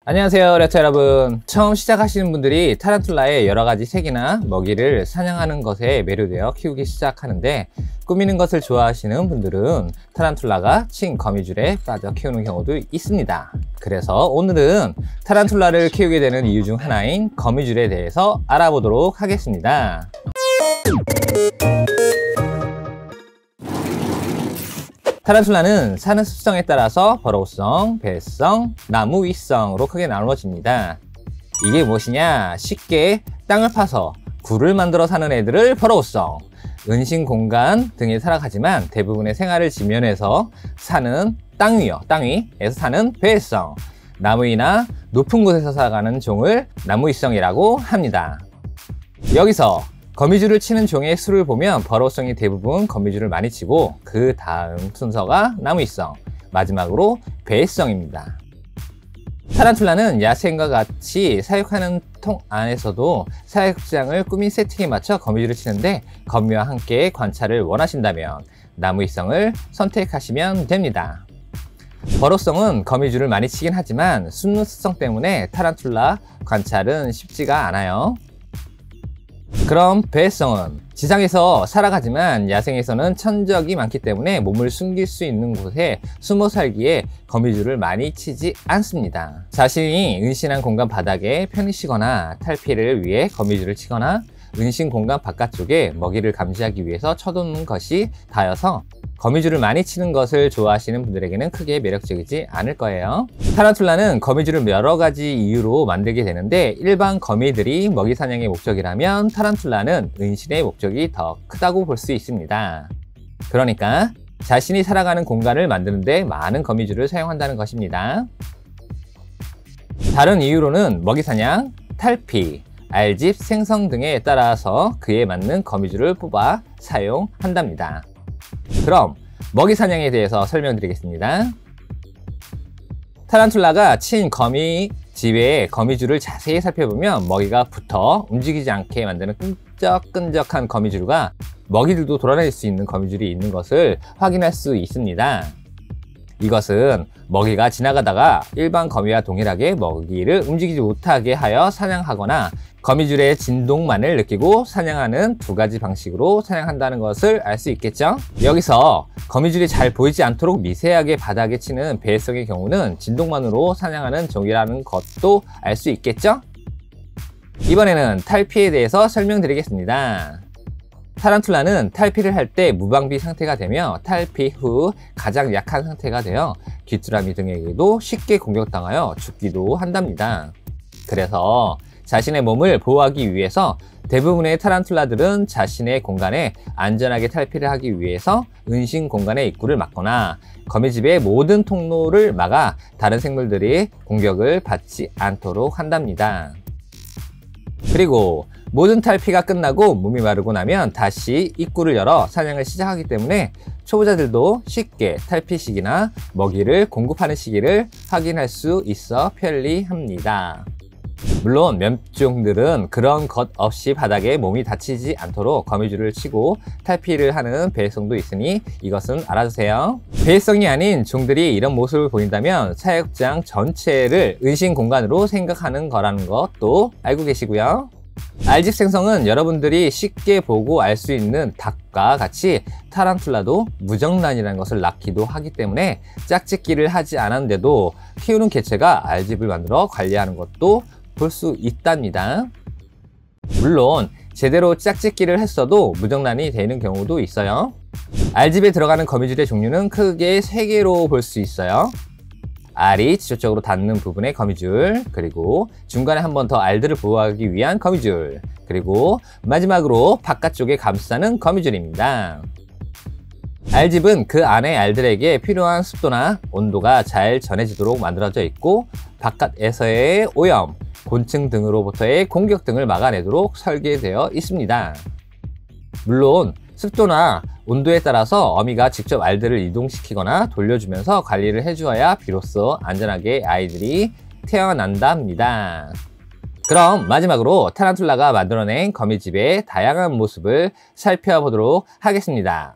안녕하세요, 레터 여러분. 처음 시작하시는 분들이 타란툴라의 여러가지 색이나 먹이를 사냥하는 것에 매료되어 키우기 시작하는데, 꾸미는 것을 좋아하시는 분들은 타란툴라가 친 거미줄에 빠져 키우는 경우도 있습니다. 그래서 오늘은 타란툴라를 키우게 되는 이유 중 하나인 거미줄에 대해서 알아보도록 하겠습니다. 타란툴라는 사는 습성에 따라서 버로우성, 배성, 나무 위성으로 크게 나누어집니다. 이게 무엇이냐? 쉽게 땅을 파서 굴을 만들어 사는 애들을 버로우성, 은신 공간 등에 살아가지만 대부분의 생활을 지면에서 사는 땅 위에서 사는 배성, 나무 위나 높은 곳에서 살아가는 종을 나무 위성이라고 합니다. 여기서 거미줄을 치는 종의 수를 보면 버로우성이 대부분 거미줄을 많이 치고 그 다음 순서가 나무위성, 마지막으로 배성입니다. 타란툴라는 야생과 같이 사육하는 통 안에서도 사육장을 꾸민 세팅에 맞춰 거미줄을 치는데, 거미와 함께 관찰을 원하신다면 나무위성을 선택하시면 됩니다. 버로우성은 거미줄을 많이 치긴 하지만 숨는 습성 때문에 타란툴라 관찰은 쉽지가 않아요. 그럼 배성은 지상에서 살아가지만 야생에서는 천적이 많기 때문에 몸을 숨길 수 있는 곳에 숨어 살기에 거미줄을 많이 치지 않습니다. 자신이 은신한 공간 바닥에 편히 쉬거나 탈피를 위해 거미줄을 치거나 은신 공간 바깥쪽에 먹이를 감지하기 위해서 쳐놓는 것이 다여서 거미줄을 많이 치는 것을 좋아하시는 분들에게는 크게 매력적이지 않을 거예요. 타란툴라는 거미줄을 여러 가지 이유로 만들게 되는데, 일반 거미들이 먹이 사냥의 목적이라면 타란툴라는 은신의 목적이 더 크다고 볼 수 있습니다. 그러니까 자신이 살아가는 공간을 만드는데 많은 거미줄을 사용한다는 것입니다. 다른 이유로는 먹이 사냥, 탈피, 알집 생성 등에 따라서 그에 맞는 거미줄을 뽑아 사용한답니다. 그럼 먹이 사냥에 대해서 설명드리겠습니다. 타란툴라가 친 거미 집의 거미줄을 자세히 살펴보면 먹이가 붙어 움직이지 않게 만드는 끈적끈적한 거미줄과 먹이들도 돌아다닐 수 있는 거미줄이 있는 것을 확인할 수 있습니다. 이것은 먹이가 지나가다가 일반 거미와 동일하게 먹이를 움직이지 못하게 하여 사냥하거나 거미줄의 진동만을 느끼고 사냥하는 두 가지 방식으로 사냥한다는 것을 알 수 있겠죠? 여기서 거미줄이 잘 보이지 않도록 미세하게 바닥에 치는 배성의 경우는 진동만으로 사냥하는 종이라는 것도 알 수 있겠죠? 이번에는 탈피에 대해서 설명드리겠습니다. 타란툴라는 탈피를 할 때 무방비 상태가 되며 탈피 후 가장 약한 상태가 되어 귀뚜라미 등에게도 쉽게 공격당하여 죽기도 한답니다. 그래서 자신의 몸을 보호하기 위해서 대부분의 타란툴라들은 자신의 공간에 안전하게 탈피를 하기 위해서 은신 공간의 입구를 막거나 거미집의 모든 통로를 막아 다른 생물들이 공격을 받지 않도록 한답니다. 그리고 모든 탈피가 끝나고 몸이 마르고 나면 다시 입구를 열어 사냥을 시작하기 때문에 초보자들도 쉽게 탈피 시기나 먹이를 공급하는 시기를 확인할 수 있어 편리합니다. 물론 몇 종들은 그런 것 없이 바닥에 몸이 다치지 않도록 거미줄을 치고 탈피를 하는 배성도 있으니 이것은 알아주세요. 배성이 아닌 종들이 이런 모습을 보인다면 사육장 전체를 은신 공간으로 생각하는 거라는 것도 알고 계시고요. 알집 생성은 여러분들이 쉽게 보고 알 수 있는 닭과 같이 타란툴라도 무정란이라는 것을 낳기도 하기 때문에 짝짓기를 하지 않았는데도 키우는 개체가 알집을 만들어 관리하는 것도 볼 수 있답니다. 물론 제대로 짝짓기를 했어도 무정란이 되는 경우도 있어요. 알집에 들어가는 거미줄의 종류는 크게 3개로 볼 수 있어요. 알이 지속적으로 닿는 부분의 거미줄, 그리고 중간에 한 번 더 알들을 보호하기 위한 거미줄, 그리고 마지막으로 바깥쪽에 감싸는 거미줄입니다. 알집은 그 안에 알들에게 필요한 습도나 온도가 잘 전해지도록 만들어져 있고, 바깥에서의 오염, 곤충 등으로부터의 공격 등을 막아내도록 설계되어 있습니다. 물론 습도나 온도에 따라서 어미가 직접 알들을 이동시키거나 돌려주면서 관리를 해주어야 비로소 안전하게 아이들이 태어난답니다. 그럼 마지막으로 타란툴라가 만들어낸 거미집의 다양한 모습을 살펴보도록 하겠습니다.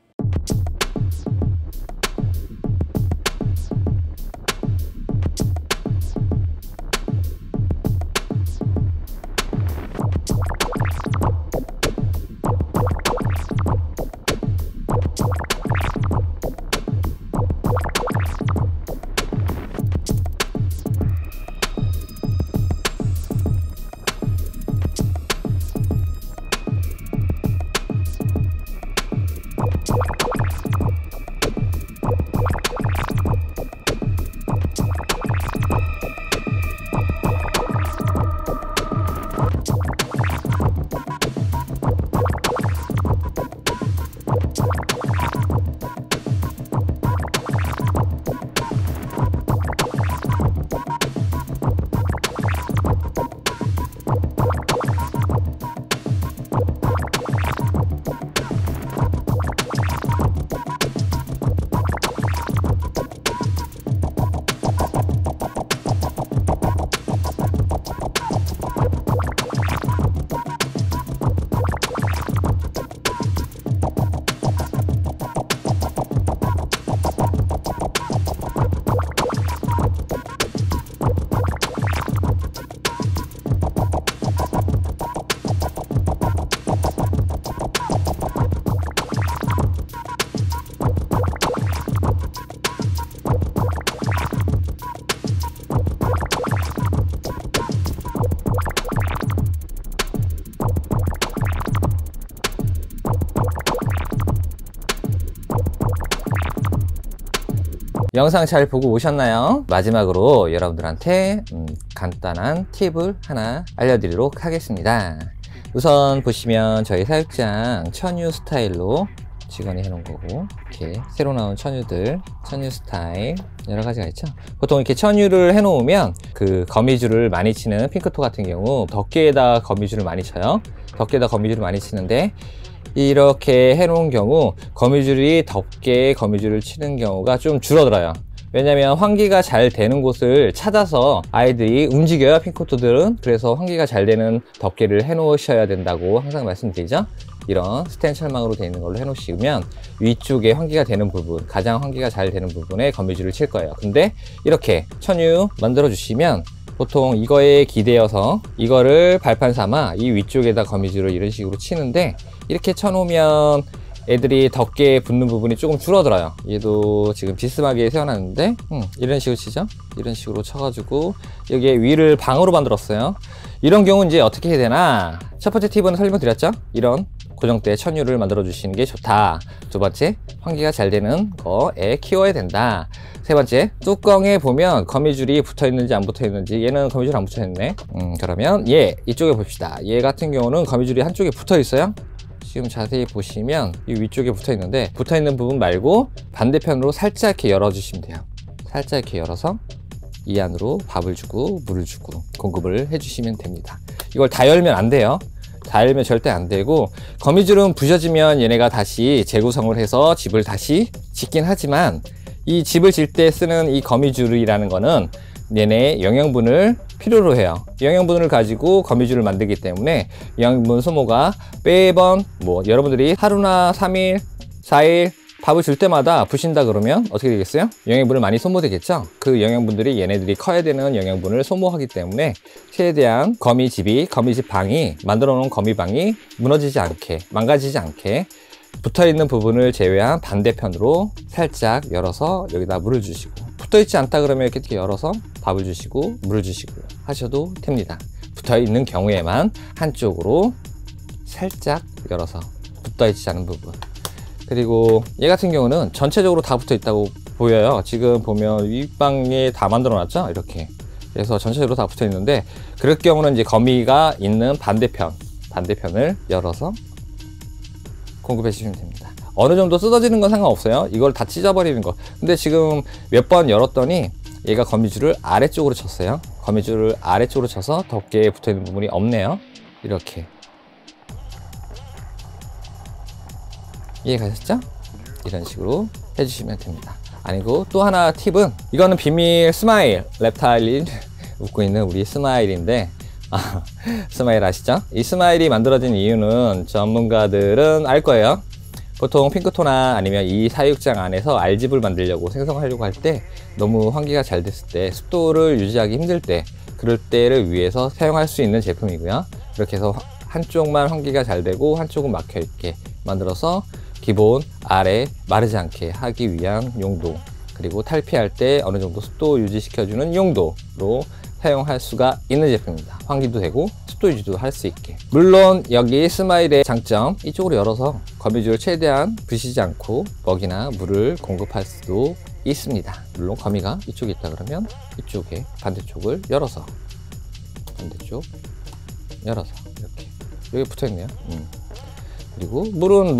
영상 잘 보고 오셨나요? 마지막으로 여러분들한테 간단한 팁을 하나 알려드리도록 하겠습니다. 우선 보시면 저희 사육장 천유 스타일로 직원이 해놓은 거고, 이렇게 새로 나온 천유들, 천유 스타일 여러 가지가 있죠. 보통 이렇게 천유를 해놓으면 그 거미줄을 많이 치는 핑크토 같은 경우 덮개에다 거미줄을 많이 쳐요. 덮개에다 거미줄을 많이 치는데, 이렇게 해놓은 경우 거미줄이 덮개에 거미줄을 치는 경우가 좀 줄어들어요. 왜냐면 환기가 잘 되는 곳을 찾아서 아이들이 움직여요, 핑크토들은. 그래서 환기가 잘 되는 덮개를 해 놓으셔야 된다고 항상 말씀드리죠. 이런 스텐 철망으로 되어 있는 걸로 해 놓으시면 위쪽에 환기가 되는 부분, 가장 환기가 잘 되는 부분에 거미줄을 칠 거예요. 근데 이렇게 천유 만들어 주시면 보통 이거에 기대어서 이거를 발판 삼아 이 위쪽에다 거미줄을 이런 식으로 치는데, 이렇게 쳐놓으면 애들이 덮개에 붙는 부분이 조금 줄어들어요. 얘도 지금 비스하게 세워놨는데 이런 식으로 치죠. 이런 식으로 쳐가지고 여기에 위를 방으로 만들었어요. 이런 경우 이제 어떻게 해야 되나, 첫 번째 팁은 설명드렸죠. 이런 고정대 천유를 만들어 주시는 게 좋다. 두 번째, 환기가 잘 되는 거에 키워야 된다. 세 번째, 뚜껑에 보면 거미줄이 붙어 있는지 안 붙어 있는지. 얘는 거미줄 안 붙어 있네. 그러면 얘 이쪽에 봅시다. 얘 같은 경우는 거미줄이 한쪽에 붙어 있어요. 지금 자세히 보시면 이 위쪽에 붙어 있는데, 붙어 있는 부분 말고 반대편으로 살짝 이렇게 열어 주시면 돼요. 살짝 이렇게 열어서 이 안으로 밥을 주고 물을 주고 공급을 해 주시면 됩니다. 이걸 다 열면 안 돼요. 다 열면 절대 안 되고, 거미줄은 부셔지면 얘네가 다시 재구성을 해서 집을 다시 짓긴 하지만, 이 집을 질 때 쓰는 이 거미줄이라는 거는 얘네의 영양분을 필요로 해요. 영양분을 가지고 거미줄을 만들기 때문에 영양분 소모가 매번 여러분들이 하루나 3일, 4일 밥을 줄 때마다 부신다 그러면 어떻게 되겠어요? 영양분을 많이 소모되겠죠? 그 영양분들이 얘네들이 커야 되는 영양분을 소모하기 때문에 최대한 거미집 방이, 만들어 놓은 거미방이 무너지지 않게, 망가지지 않게 붙어있는 부분을 제외한 반대편으로 살짝 열어서 여기다 물을 주시고, 붙어있지 않다 그러면 이렇게 열어서 밥을 주시고 물을 주시고 하셔도 됩니다. 붙어있는 경우에만 한쪽으로 살짝 열어서 붙어있지 않은 부분. 그리고 얘 같은 경우는 전체적으로 다 붙어 있다고 보여요. 지금 보면 윗방에 다 만들어 놨죠, 이렇게. 그래서 전체적으로 다 붙어 있는데, 그럴 경우는 이제 거미가 있는 반대편을 열어서 공급해 주시면 됩니다. 어느 정도 뜯어지는 건 상관없어요. 이걸 다 찢어버리는 거. 근데 지금 몇 번 열었더니 얘가 거미줄을 아래쪽으로 쳤어요. 거미줄을 아래쪽으로 쳐서 덮개에 붙어 있는 부분이 없네요. 이렇게. 이해가셨죠? 이런 식으로 해주시면 됩니다. 아니고 또 하나 팁은, 이거는 비밀 스마일, 랩타일린 웃고 있는 우리 스마일인데, 스마일 아시죠? 이 스마일이 만들어진 이유는 전문가들은 알 거예요. 보통 핑크토나 아니면 이 사육장 안에서 알집을 만들려고 생성하려고 할 때 너무 환기가 잘 됐을 때, 습도를 유지하기 힘들 때, 그럴 때를 위해서 사용할 수 있는 제품이고요. 이렇게 해서 한쪽만 환기가 잘 되고 한쪽은 막혀 있게 만들어서 기본 아래 마르지 않게 하기 위한 용도, 그리고 탈피할 때 어느 정도 습도 유지시켜주는 용도로 사용할 수가 있는 제품입니다. 환기도 되고 습도 유지도 할 수 있게. 물론 여기 스마일의 장점, 이쪽으로 열어서 거미줄 최대한 부시지 않고 먹이나 물을 공급할 수도 있습니다. 물론 거미가 이쪽에 있다 그러면 이쪽에 반대쪽을 열어서, 반대쪽 열어서 이렇게 여기 붙어 있네요. 그리고 물은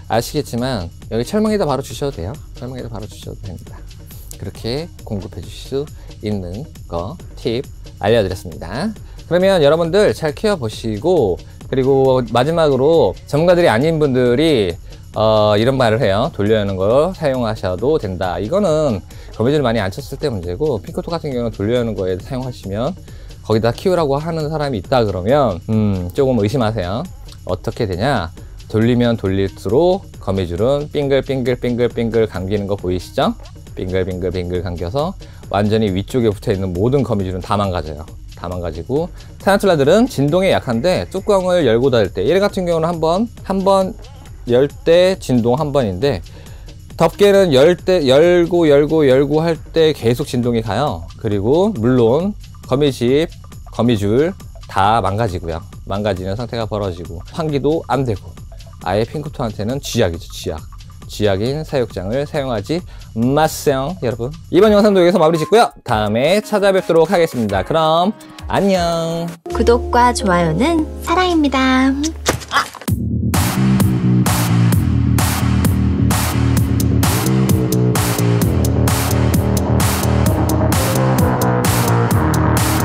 아시겠지만 여기 철망에다 바로 주셔도 돼요. 철망에다 바로 주셔도 됩니다. 그렇게 공급해 주실 수 있는 거 팁 알려드렸습니다. 그러면 여러분들 잘 키워보시고, 그리고 마지막으로 전문가들이 아닌 분들이 이런 말을 해요. 돌려여는 거 사용하셔도 된다. 이거는 거미줄 많이 안 쳤을 때 문제고, 핑크토 같은 경우는 돌려여는 거에 사용하시면, 거기다 키우라고 하는 사람이 있다 그러면 조금 의심하세요. 어떻게 되냐, 돌리면 돌릴수록 거미줄은 빙글빙글 감기는 거 보이시죠? 빙글빙글 감겨서 완전히 위쪽에 붙어 있는 모든 거미줄은 다 망가져요. 다 망가지고, 타란툴라들은 진동에 약한데 뚜껑을 열고 닫을 때, 얘 같은 경우는 한 번 열 때 진동 한 번인데, 덮개는 열고 할 때 계속 진동이 가요. 그리고 물론 거미줄 다 망가지고요. 망가지는 상태가 벌어지고 환기도 안 되고, 아예 핑크토한테는 쥐약이죠, 쥐약. 쥐약인 사육장을 사용하지 마세요, 여러분. 이번 영상도 여기서 마무리 짓고요. 다음에 찾아뵙도록 하겠습니다. 그럼 안녕. 구독과 좋아요는 사랑입니다.